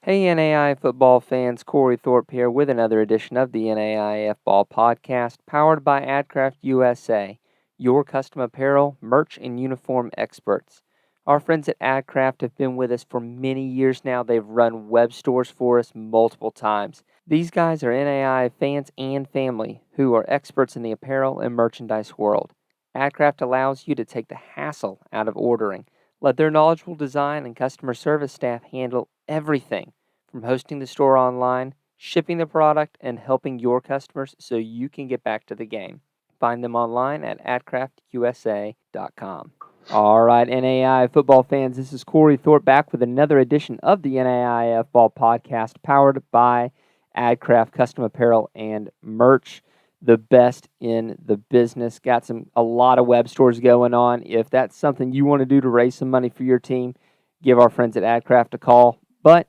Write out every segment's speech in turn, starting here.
Hey NAI football fans, Corey Thorpe here with another edition of the NAIFBALL Podcast, powered by AdCraft USA, your custom apparel, merch, and uniform experts. Our friends at AdCraft have been with us for many years now. They've run web stores for us multiple times. These guys are NAI fans and family who are experts in the apparel and merchandise world. AdCraft allows you to take the hassle out of ordering. Let their knowledgeable design and customer service staff handle everything from hosting the store online, shipping the product, and helping your customers so you can get back to the game. Find them online at adcraftusa.com. All right, NAI football fans, this is Corey Thorpe back with another edition of the NAIF Ball Podcast powered by AdCraft Custom Apparel and Merch, the best in the business. Got a lot of web stores going on. If that's something you want to do to raise some money for your team, give our friends at AdCraft a call. But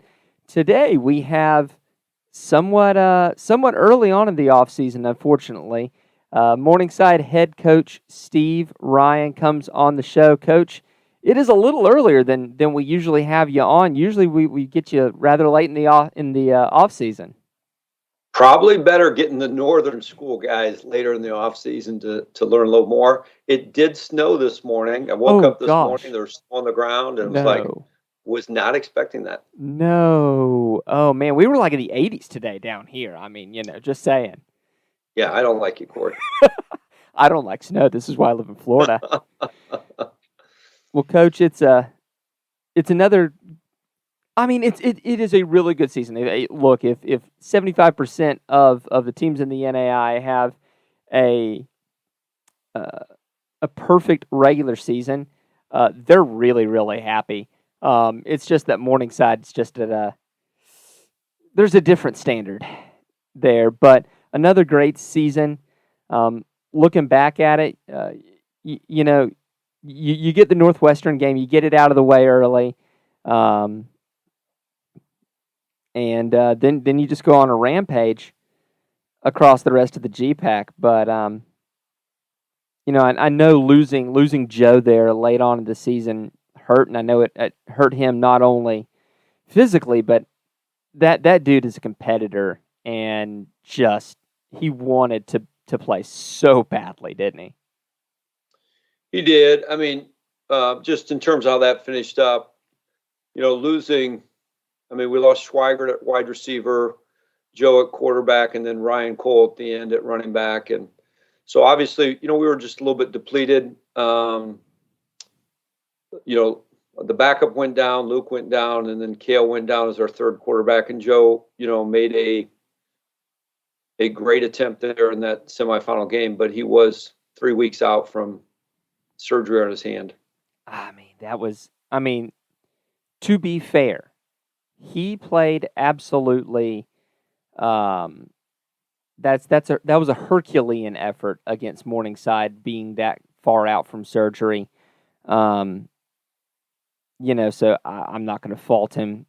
today we have somewhat early on in the offseason, unfortunately. Morningside head coach Steve Ryan comes on the show. Coach, it is a little earlier than we usually have you on. Usually we get you rather late in the off season. Probably better getting the northern school guys later in the off season to learn a little more. It did snow this morning. I woke up this morning, there was snow on the ground, and it was like, was not expecting that. No. Oh, man, we were like in the 80s today down here. I mean, just saying. Yeah, I don't like you, Corey. I don't like snow. This is why I live in Florida. Well, Coach, it's another. I mean, it is a really good season. Look, if 75% of the teams in the NAI have a perfect regular season, they're really, really happy. It's just that Morningside's just there's a different standard there, but another great season. Looking back at it, you get the Northwestern game, you get it out of the way early, and then you just go on a rampage across the rest of the GPAC. But I know losing Joe there late on in the season hurt, and I know it hurt him not only physically, but that dude is a competitor, and just he wanted to play so badly, didn't he? He did. I mean, just in terms of how that finished up, losing. I mean, we lost Schweigert at wide receiver, Joe at quarterback, and then Ryan Cole at the end at running back. And so obviously, we were just a little bit depleted. The backup went down, Luke went down, and then Cale went down as our third quarterback. And Joe, made a great attempt there in that semifinal game, but he was 3 weeks out from surgery on his hand. To be fair, he played absolutely. That was a Herculean effort against Morningside, being that far out from surgery. So I'm not going to fault him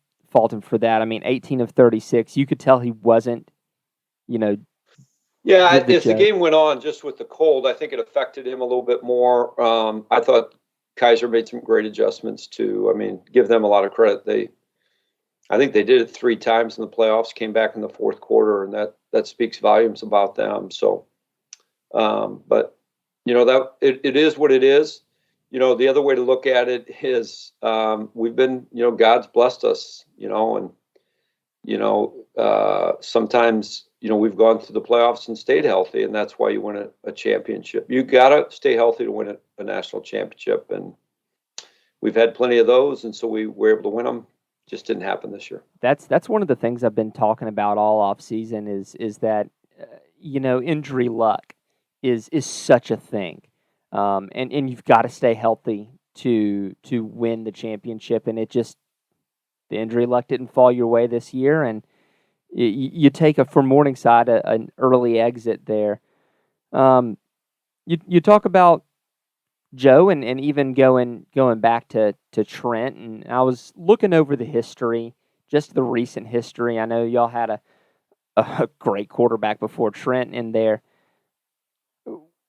for that. I mean, 18 of 36. You could tell he wasn't. Yeah, as the game went on, just with the cold, I think it affected him a little bit more. I thought Kaiser made some great adjustments too. I mean, give them a lot of credit. I think they did it 3 times in the playoffs, came back in the fourth quarter, and that speaks volumes about them. So, but that it is what it is. The other way to look at it is we've been, God's blessed us, and sometimes we've gone through the playoffs and stayed healthy, and that's why you win a championship. You gotta stay healthy to win a national championship, and we've had plenty of those, and so we were able to win them. Just didn't happen this year. That's one of the things I've been talking about all off season is that injury luck is such a thing, and you've got to stay healthy to win the championship, and the injury luck didn't fall your way this year, and you take for Morningside an early exit there. You talk about Joe and even going back to Trent, and I was looking over the history, just the recent history. I know y'all had a great quarterback before Trent in there.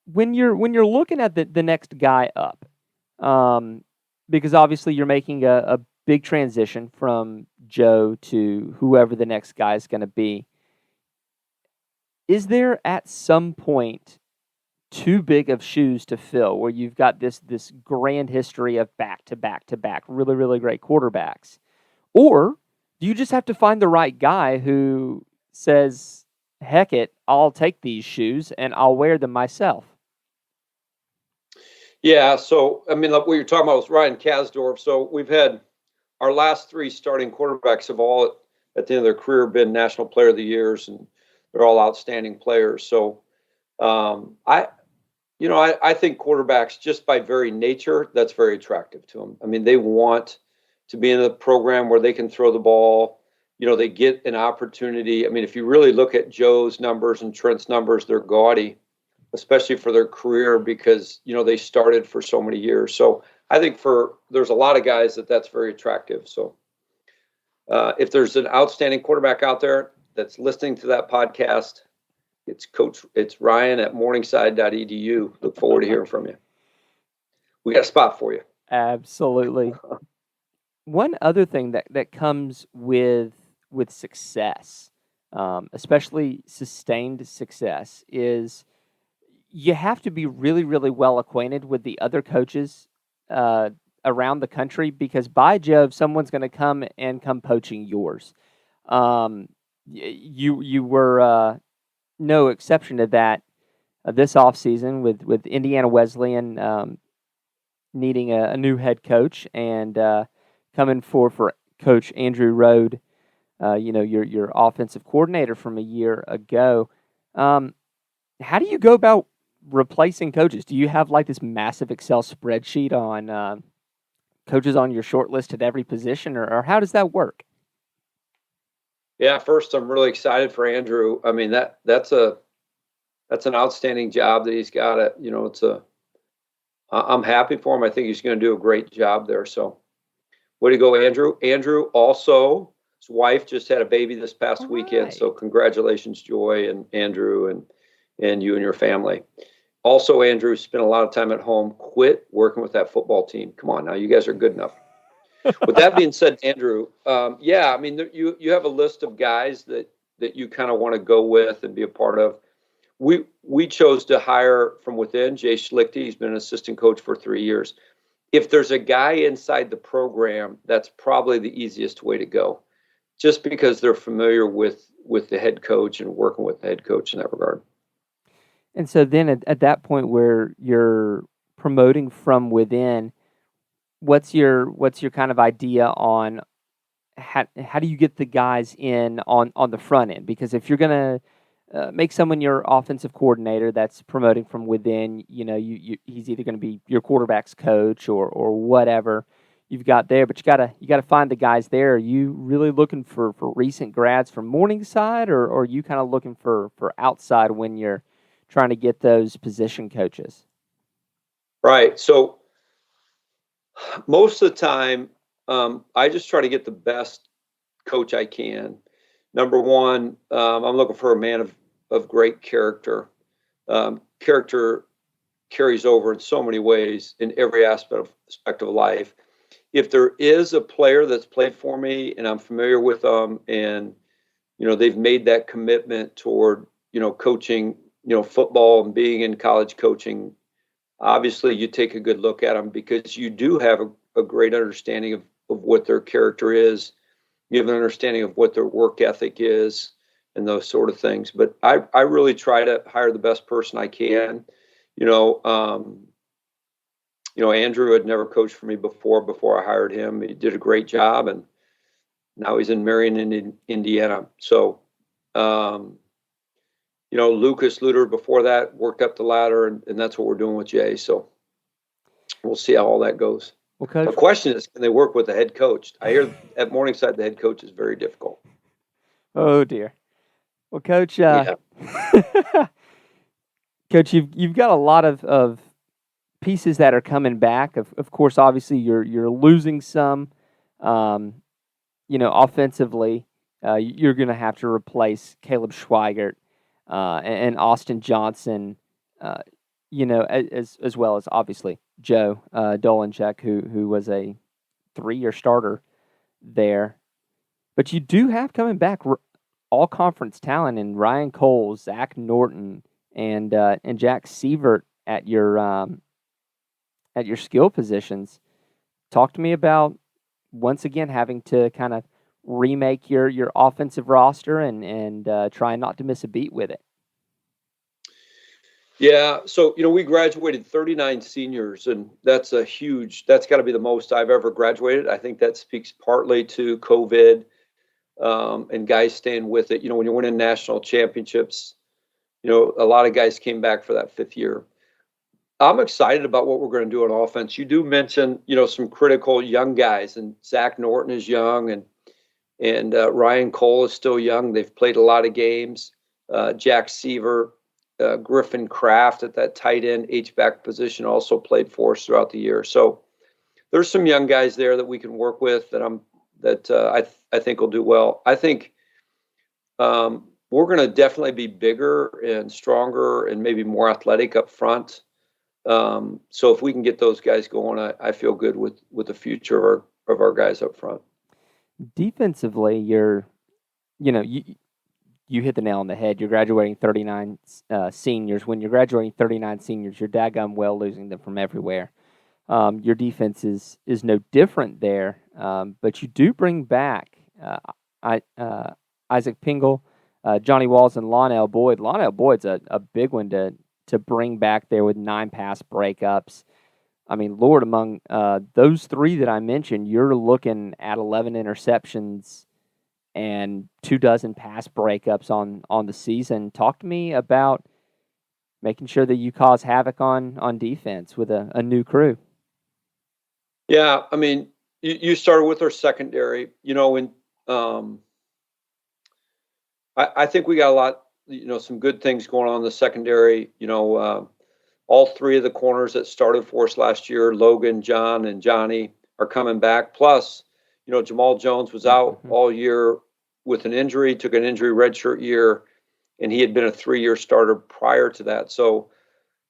When you're looking at the next guy up, because obviously you're making a big transition from Joe to whoever the next guy is going to be. Is there at some point too big of shoes to fill where you've got this grand history of back to back to back really, really great quarterbacks? Or do you just have to find the right guy who says, heck it, I'll take these shoes and I'll wear them myself? Yeah, so I mean, like what you're talking about with Ryan Kasdorf. So we've had our last three starting quarterbacks have all at the end of their career been National Player of the Years, and they're all outstanding players. So I think quarterbacks, just by very nature, that's very attractive to them. I mean, they want to be in a program where they can throw the ball. They get an opportunity. I mean, if you really look at Joe's numbers and Trent's numbers, they're gaudy, especially for their career because, they started for so many years. So I think there's a lot of guys that's very attractive. So if there's an outstanding quarterback out there that's listening to that podcast, it's Ryan at Morningside.edu. Look forward to hearing from you. We got a spot for you. Absolutely. One other thing that comes with success, especially sustained success, is you have to be really, really well acquainted with the other coaches around the country because, by Jove, someone's going to come poaching yours. You were no exception to that this offseason with Indiana Wesleyan needing a new head coach and coming for Coach Andrew Rode, your offensive coordinator from a year ago. How do you go about replacing coaches? Do you have like this massive Excel spreadsheet on coaches on your short list at every position, or how does that work? Yeah, first, I'm really excited for Andrew. I mean, that's an outstanding job that he's got. I'm happy for him. I think he's going to do a great job there. So, way to go, Andrew. Andrew also, his wife just had a baby this past weekend. Right. So congratulations, Joy and Andrew and you and your family. Also, Andrew spent a lot of time at home. Quit working with that football team. Come on now, you guys are good enough. With that being said, Andrew, I mean, you have a list of guys that you kind of want to go with and be a part of. We chose to hire from within Jay Schlichty. He's been an assistant coach for 3 years. If there's a guy inside the program, that's probably the easiest way to go, just because they're familiar with the head coach and working with the head coach in that regard. And so then at that point where you're promoting from within, what's your kind of idea on how do you get the guys in on the front end? Because if you're going to make someone your offensive coordinator that's promoting from within, he's either going to be your quarterback's coach or whatever you've got there, but you gotta find the guys there. Are you really looking for recent grads from Morningside, or are you kind of looking for outside when you're trying to get those position coaches? Right. So most of the time, I just try to get the best coach I can. Number one, I'm looking for a man of great character. Character carries over in so many ways in every aspect of life. If there is a player that's played for me and I'm familiar with them and, they've made that commitment toward, coaching, football and being in college coaching, obviously you take a good look at them because you do have a great understanding of what their character is. You have an understanding of what their work ethic is and those sort of things. But I really try to hire the best person I can. Andrew had never coached for me before I hired him. He did a great job, and now he's in Marion, Indiana. So, Lucas Luter before that worked up the ladder, and that's what we're doing with Jay. So we'll see how all that goes. Well, Coach, the question is, can they work with the head coach? I hear at Morningside the head coach is very difficult. Oh dear. Well, Coach, Yeah. Coach, you've got a lot of pieces that are coming back. Of course, obviously you're losing some. Offensively, you're going to have to replace Caleb Schweigert and Austin Johnson. As well as obviously Joe Dolanchek, who was a 3-year starter there. But you do have coming back all conference talent in Ryan Cole, Zach Norton, and Jack Sievert at your skill positions. Talk to me about once again having to kind of remake your offensive roster and try not to miss a beat with it. Yeah, so we graduated 39 seniors, and that's got to be the most I've ever graduated. I think that speaks partly to COVID, and guys staying with it. When you're winning national championships, a lot of guys came back for that fifth year. I'm excited about what we're going to do on offense. You do mention, some critical young guys, and Zach Norton is young, and Ryan Cole is still young. They've played a lot of games. Jack Seaver, Griffin Kraft at that tight end H-back position also played for us throughout the year. So there's some young guys there that we can work with that I think will do well. I think we're going to definitely be bigger and stronger and maybe more athletic up front. So if we can get those guys going, I feel good with the future of our guys up front. Defensively, you hit the nail on the head. You're graduating 39 seniors. When you're graduating 39 seniors, you're daggum well losing them from everywhere. Your defense is no different there, but you do bring back Isaac Pingle, Johnny Walls, and Lonell Boyd. Lonell Boyd's a big one to bring back there with 9 pass breakups. I mean, Lord, among those 3 that I mentioned, you're looking at 11 interceptions and 24 pass breakups on the season. Talk to me about making sure that you cause havoc on defense with a new crew. Yeah, I mean, you started with our secondary. I think we got a lot, some good things going on in the secondary. All 3 of the corners that started for us last year, Logan, John, and Johnny, are coming back. Plus, Jamal Jones was out all year with an injury, took an injury redshirt year, and he had been a 3-year starter prior to that. So,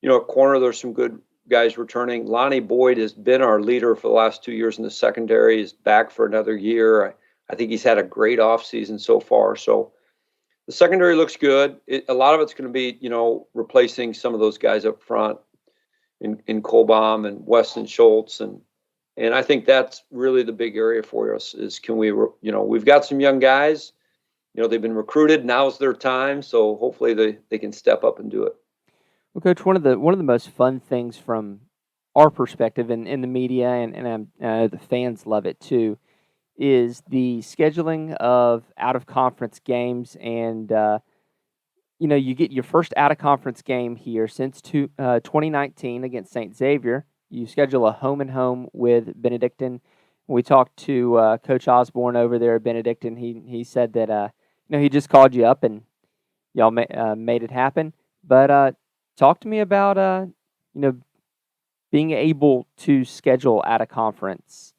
at corner, there's some good guys returning. Lonnie Boyd has been our leader for the last 2 years in the secondary. He's back for another year. I think he's had a great offseason so far. So the secondary looks good. A lot of it's going to be, replacing some of those guys up front in Colbaum and Weston Schultz. And I think that's really the big area for us is can we, we've got some young guys, they've been recruited. Now's their time. So hopefully they can step up and do it. Well, Coach, one of the most fun things from our perspective in the media, and I know the fans love it too, is the scheduling of out-of-conference games. And, you get your first out-of-conference game here since 2019 against St. Xavier. You schedule a home-and-home with Benedictine. We talked to Coach Osborne over there at Benedictine. He said that, he just called you up and y'all made it happen. But talk to me about, being able to schedule out of conference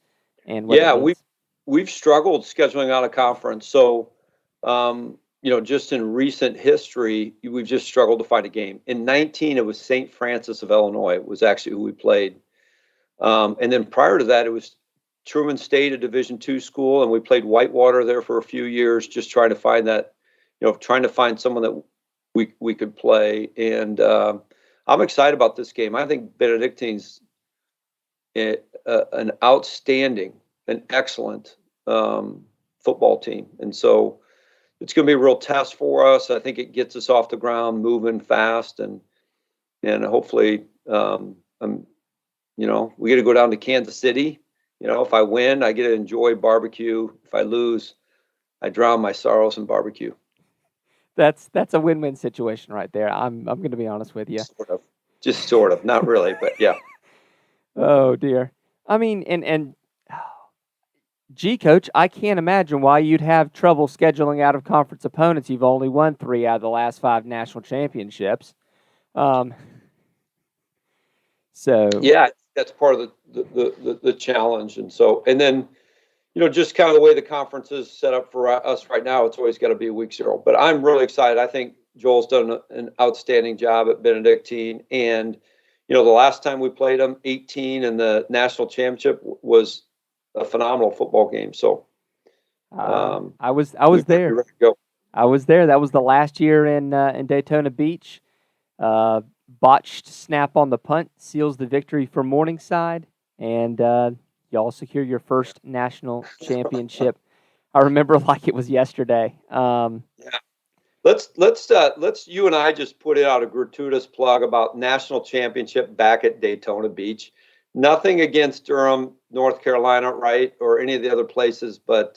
and what it means. We've struggled scheduling out of conference. So, just in recent history, we've just struggled to find a game. In 19, it was St. Francis of Illinois. It was actually who we played. And then prior to that, it was Truman State, a Division II school, and we played Whitewater there for a few years, just trying to find that, trying to find someone that we could play. And I'm excited about this game. I think Benedictine's an outstanding, an excellent football team. And so it's going to be a real test for us. I think it gets us off the ground moving fast, and hopefully, we get to go down to Kansas City. If I win, I get to enjoy barbecue. If I lose, I drown my sorrows in barbecue. That's a win-win situation right there. I'm going to be honest with you. Sort of, not really, but yeah. Oh dear. I mean, and gee, Coach, I can't imagine why you'd have trouble scheduling out of conference opponents. You've only won 3 out of the last 5 national championships. So yeah, that's part of the challenge. And then, just kind of the way the conference is set up for us right now, it's always got to be week 0. But I'm really excited. I think Joel's done an outstanding job at Benedictine. And, the last time we played them, 18 in the national championship, was a phenomenal football game. So I was We might be there. ready to go. I was there. That was the last year in Daytona Beach. Uh, Botched snap on the punt seals the victory for Morningside, and y'all secure your first national championship. I remember like it was yesterday. Yeah. Let's you and I just put out a gratuitous plug about national championship back at Daytona Beach. Nothing against Durham, North Carolina, right, or any of the other places, but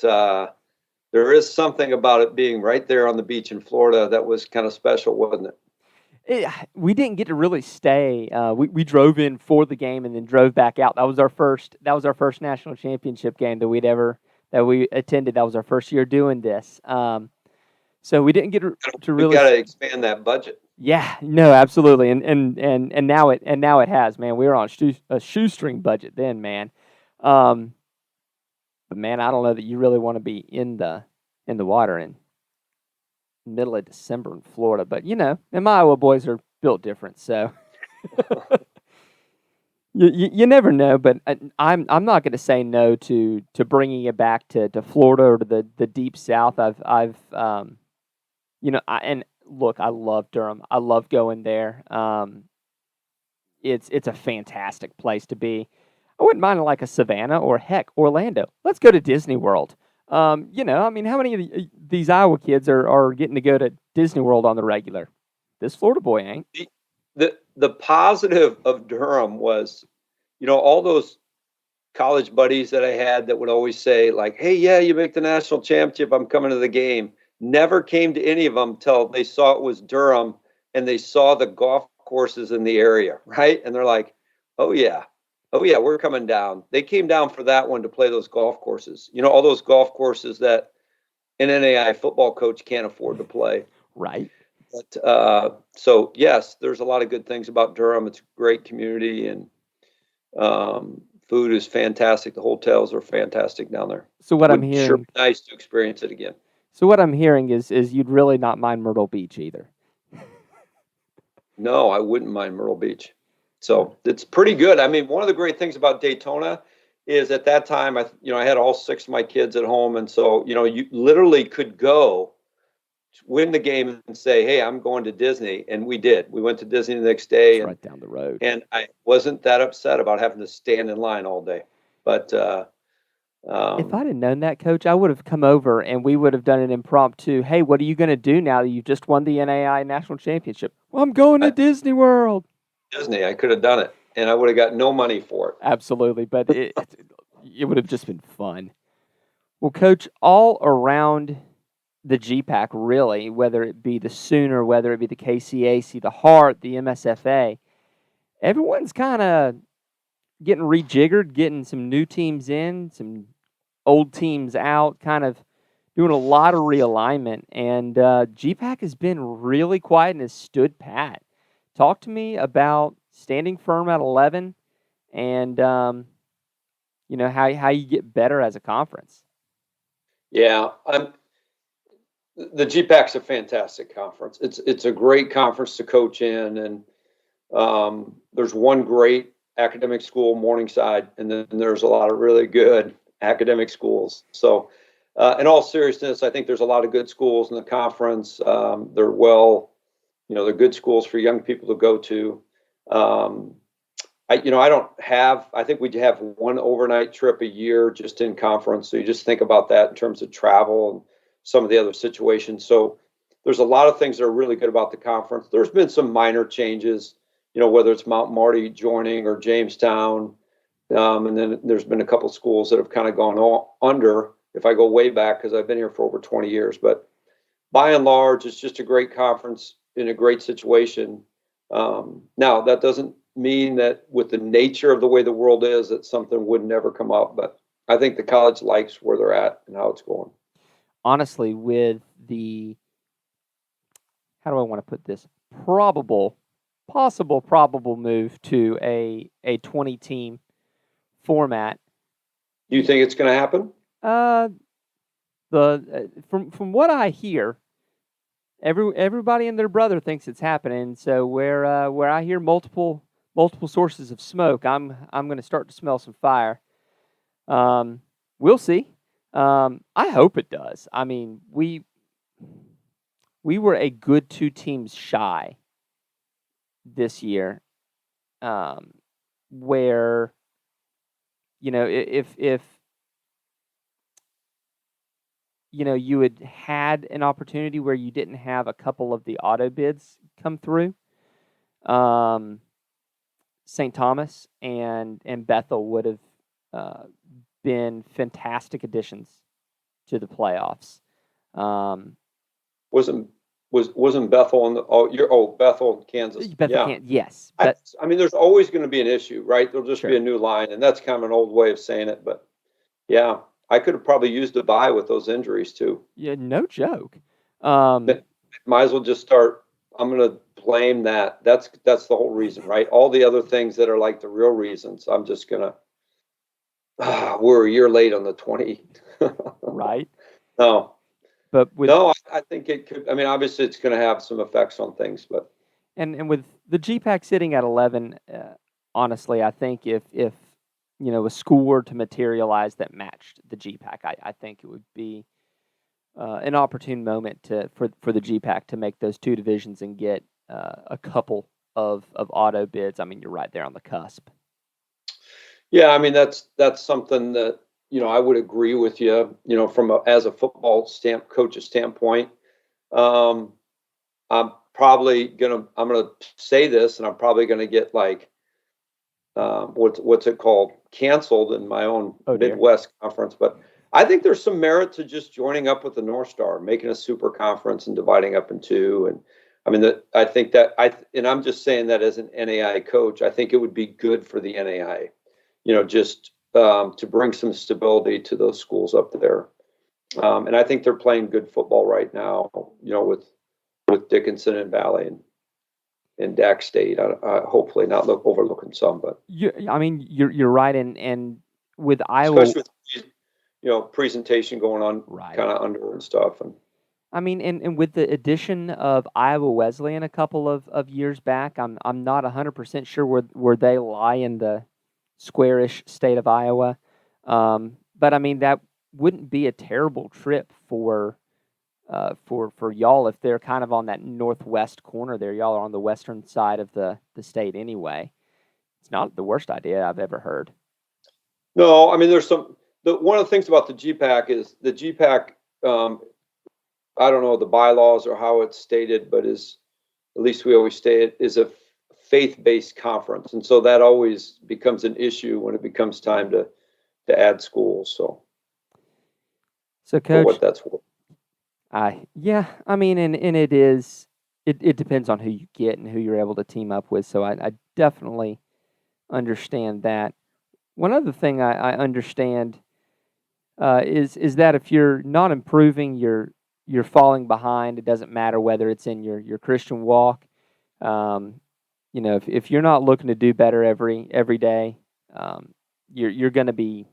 there is something about it being right there on the beach in Florida that was kind of special, wasn't it? We didn't get to really stay. We drove in for the game and then drove back out. That was our first. That was our first national championship game that we attended. That was our first year doing this. So we didn't get to We really. got to expand that budget. Yeah, no, absolutely, and now it has, man. We were on a shoestring budget then, man. Um, but man, I don't know that you really want to be in the water in middle of December in Florida. But and my Iowa boys are built different, so you never know. But I'm not going to say no to bringing it back to Florida or to the deep South. And look, I love Durham. I love going there. It's a fantastic place to be. I wouldn't mind like a Savannah or heck Orlando. Let's go to Disney World. I mean, how many of these Iowa kids are getting to go to Disney World on the regular? This Florida boy ain't. The positive of Durham was, all those college buddies that I had that would always say like, "Hey, yeah, you make the national championship, I'm coming to the game." Never came to any of them till they saw it was Durham and they saw the golf courses in the area, right? And they're like, "Oh yeah, oh yeah, we're coming down." They came down for that one to play those golf courses. All those golf courses that an NAI football coach can't afford to play. Right. But so yes, there's a lot of good things about Durham. It's a great community, and food is fantastic. The hotels are fantastic down there. So what I'm Would sure hearing. be nice to experience it again. So what I'm hearing is you'd really not mind Myrtle Beach either. No, I wouldn't mind Myrtle Beach. So it's pretty good. I mean, one of the great things about Daytona is at that time, I had all 6 of my kids at home, and so you literally could go win the game and say, "Hey, I'm going to Disney," and we did. We went to Disney the next day, It's and right down the road. and I wasn't that upset about having to stand in line all day. But If I'd have known that, Coach, I would have come over and we would have done an impromptu. Hey, what are you going to do now that you've just won the NAI national championship? Well, I'm going to Disney World. Disney, I could have done it, and I would have got no money for it. Absolutely, but it would have just been fun. Well, Coach, all around the GPAC, really, whether it be the Sooner, whether it be the KCAC, the Heart, the MSFA, everyone's kind of getting rejiggered, getting some new teams in, some old teams out, kind of doing a lot of realignment. And GPAC has been really quiet and has stood pat. Talk to me about standing firm at 11 and, how you get better as a conference. Yeah, the GPAC's a fantastic conference. It's a great conference to coach in, and there's one great academic school, Morningside, and then there's a lot of really good academic schools. So, in all seriousness, I think there's a lot of good schools in the conference. They're they're good schools for young people to go to. I think we have one overnight trip a year just in conference. So you just think about that in terms of travel and some of the other situations. So there's a lot of things that are really good about the conference. There's been some minor changes, whether it's Mount Marty joining or Jamestown. And then there's been a couple schools that have kind of gone under, if I go way back, because I've been here for over 20 years. But by and large, it's just a great conference in a great situation. Now, that doesn't mean that with the nature of the way the world is, that something would never come up. But I think the college likes where they're at and how it's going. Honestly, with the, how do I want to put this, probable move to a 20-team format. Do you think it's going to happen? From what I hear, everybody and their brother thinks it's happening. So where I hear multiple sources of smoke, I'm going to start to smell some fire. We'll see. I hope it does. I mean, we were a good 2 teams shy this year, um, where, if you had an opportunity where you didn't have a couple of the auto bids come through, um, St. Thomas and Bethel would have uh, been fantastic additions to the playoffs. Um, Wasn't Bethel on the Bethel, Kansas? Bethel Yeah. can't. Yes, I mean, there's always going to be an issue, right? There'll just sure. be a new line, and that's kind of an old way of saying it. But yeah, I could have probably used a bye with those injuries too. Yeah, no joke. Might as well just start. I'm going to blame that. That's the whole reason, right? All the other things that are like the real reasons. I'm just gonna. We're a year late on the 20. Right. No, But with no, I think it could. I mean, obviously, it's going to have some effects on things, but and with the GPAC sitting at 11, honestly, I think if a school were to materialize that matched the GPAC, I think it would be an opportune moment for the GPAC to make those two divisions and get a couple of auto bids. I mean, you're right there on the cusp. yeah, I mean that's something that I would agree with you. From as a football coach's standpoint, um, I'm gonna say this, and I'm probably gonna get like what's it called, canceled in my own Midwest conference. But I think there's some merit to just joining up with the North Star, making a super conference and dividing up in two. And I mean I think that and I'm just saying that as an NAI coach, I think it would be good for the NAI, just to bring some stability to those schools up there. And I think they're playing good football right now, with Dickinson and Valley and Dak State. Hopefully not overlooking some, but you're right, and with Iowa, especially with presentation going on kind of under and stuff. And I mean, and with the addition of Iowa Wesleyan a couple of years back, I'm not 100% sure where they lie in the squarish state of Iowa, but I mean that wouldn't be a terrible trip for y'all if they're kind of on that northwest corner there. Y'all are on the western side of the state anyway. It's not the worst idea I've ever heard. No, I mean there's one of the things about the GPAC is the GPAC. I don't know the bylaws or how it's stated, but is at least we always state it is a faith-based conference, and so that always becomes an issue when it becomes time to add schools. So Coach, for what that's worth. Yeah, I mean, and it is. It depends on who you get and who you're able to team up with. So I definitely understand that. One other thing I understand is that if you're not improving, you're falling behind. It doesn't matter whether it's in your Christian walk. If you're not looking to do better every day, you're going to be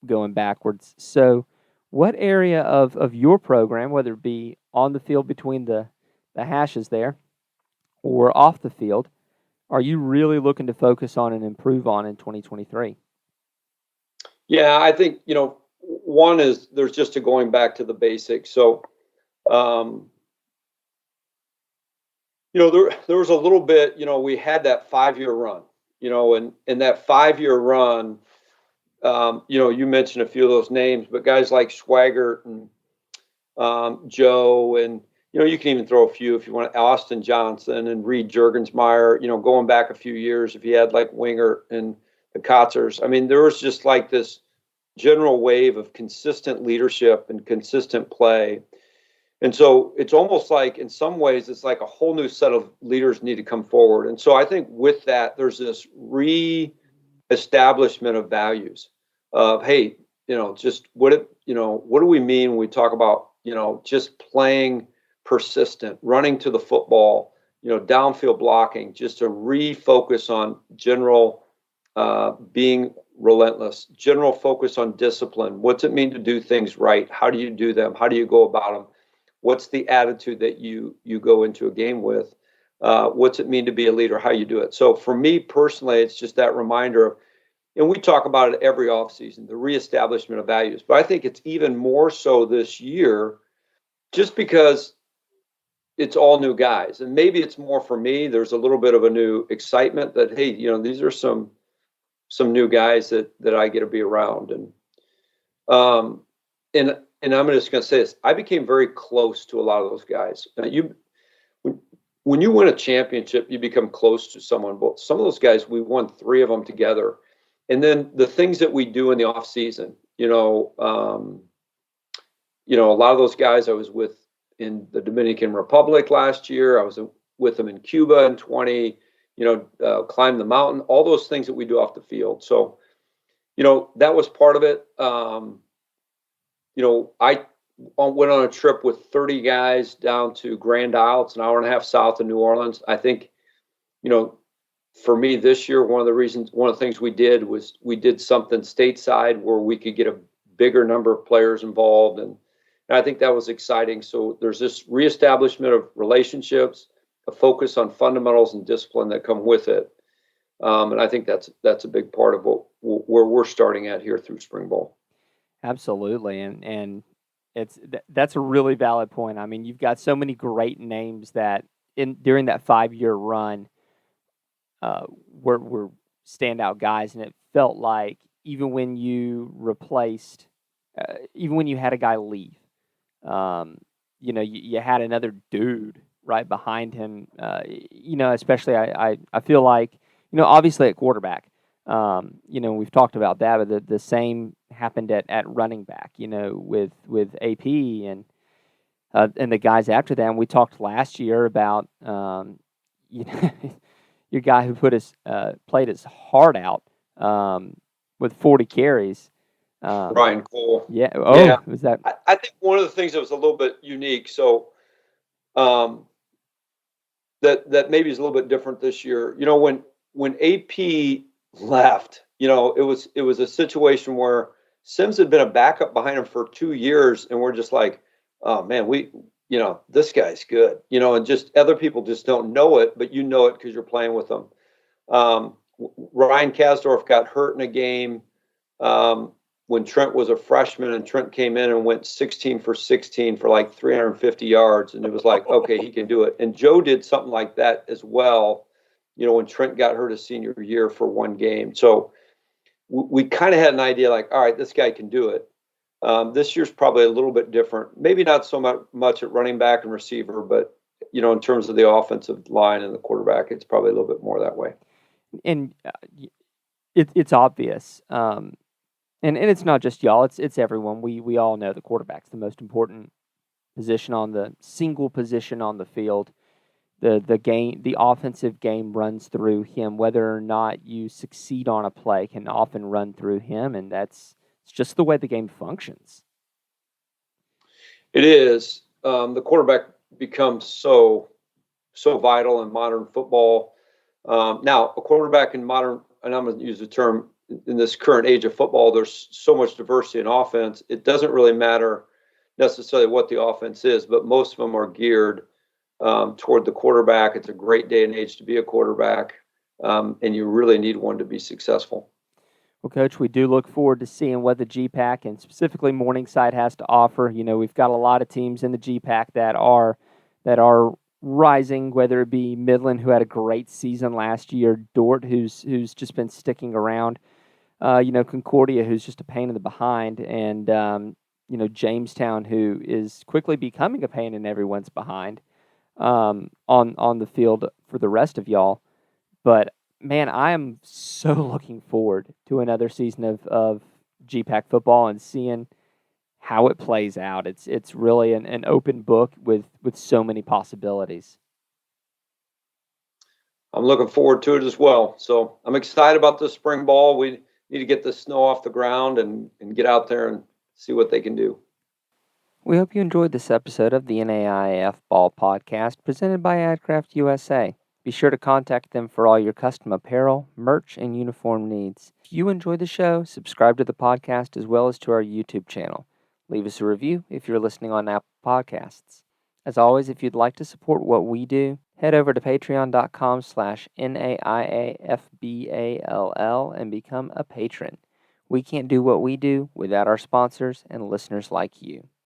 going backwards. So, what area of your program, whether it be on the field between the hashes there or off the field, are you really looking to focus on and improve on in 2023? Yeah, I think one is there's just a going back to the basics. So, there was a little bit. We had that 5-year run. And that 5-year run. You mentioned a few of those names, but guys like Swagert and Joe, and you can even throw a few if you want. Austin Johnson and Reed Juergensmeyer. Going back a few years, if you had like Winger and the Kotzers. I mean, there was just like this general wave of consistent leadership and consistent play. And so it's almost like, in some ways, it's like a whole new set of leaders need to come forward. And so I think with that, there's this establishment of values of, hey, just what do we mean when we talk about, just playing persistent, running to the football, downfield blocking, just to refocus on general being relentless, general focus on discipline. What's it mean to do things right? How do you do them? How do you go about them? What's the attitude that you go into a game with? What's it mean to be a leader? How you do it? So for me personally, it's just that reminder of, and we talk about it every offseason, the reestablishment of values. But I think it's even more so this year, just because it's all new guys, and maybe it's more for me. There's a little bit of a new excitement that, hey, these are some new guys that I get to be around, um, and I'm just going to say this: I became very close to a lot of those guys. When you win a championship, you become close to someone. But some of those guys, we won 3 of them together, and then the things that we do in the off season, a lot of those guys I was with in the Dominican Republic last year. I was with them in Cuba in 20. Climb the mountain, all those things that we do off the field. So, that was part of it. I went on a trip with 30 guys down to Grand Isle. It's an hour and a half south of New Orleans. I think, for me this year, one of the things we did was we did something stateside where we could get a bigger number of players involved. And I think that was exciting. So there's this reestablishment of relationships, a focus on fundamentals and discipline that come with it. And I think that's a big part of where we're starting at here through spring ball. Absolutely, and that's a really valid point. I mean, you've got so many great names that during that 5-year run were standout guys, and it felt like even when you had a guy leave, you had another dude right behind him. Especially I feel like, obviously at quarterback, we've talked about that, but the same happened at running back, with AP and the guys after that. And we talked last year about, your guy who played his heart out with 40 carries. Brian Cole. Yeah. Oh, yeah. Was that? I think one of the things that was a little bit unique. So, that maybe is a little bit different this year. When AP left, it was a situation where Sims had been a backup behind him for 2 years, and we're just like, oh man, this guy's good, and just other people just don't know it, but you know it because you're playing with them. Ryan Kasdorf got hurt in a game when Trent was a freshman, and Trent came in and went 16 for 16 for like 350 yards, and it was like, okay, he can do it. And Joe did something like that as well, when Trent got hurt his senior year for one game. So we kind of had an idea like, all right, this guy can do it. This year's probably a little bit different. Maybe not so much at running back and receiver, but, in terms of the offensive line and the quarterback, it's probably a little bit more that way. And it's obvious. And it's not just y'all, it's everyone. We all know the quarterback's the most important single position on the field. The offensive game runs through him. Whether or not you succeed on a play can often run through him, and it's just the way the game functions. It is. The quarterback becomes so vital in modern football. Now, a quarterback in modern, and I'm going to use the term, in this current age of football, there's so much diversity in offense. It doesn't really matter necessarily what the offense is, but most of them are geared toward the quarterback. It's a great day and age to be a quarterback, and you really need one to be successful. Well, Coach, we do look forward to seeing what the GPAC and specifically Morningside has to offer. We've got a lot of teams in the GPAC that are rising, whether it be Midland, who had a great season last year, Dort, who's just been sticking around, Concordia, who's just a pain in the behind, and Jamestown, who is quickly becoming a pain in everyone's behind on the field for the rest of y'all. But man, I am so looking forward to another season of GPAC football and seeing how it plays out. It's really an open book with so many possibilities. I'm looking forward to it as well. So I'm excited about the spring ball. We need to get the snow off the ground and get out there and see what they can do. We hope you enjoyed this episode of the NAIAFBALL Podcast presented by AdCraft USA. Be sure to contact them for all your custom apparel, merch, and uniform needs. If you enjoy the show, subscribe to the podcast as well as to our YouTube channel. Leave us a review if you're listening on Apple Podcasts. As always, if you'd like to support what we do, Head over to patreon.com/NAIAFBALL and become a patron. We can't do what we do without our sponsors and listeners like you.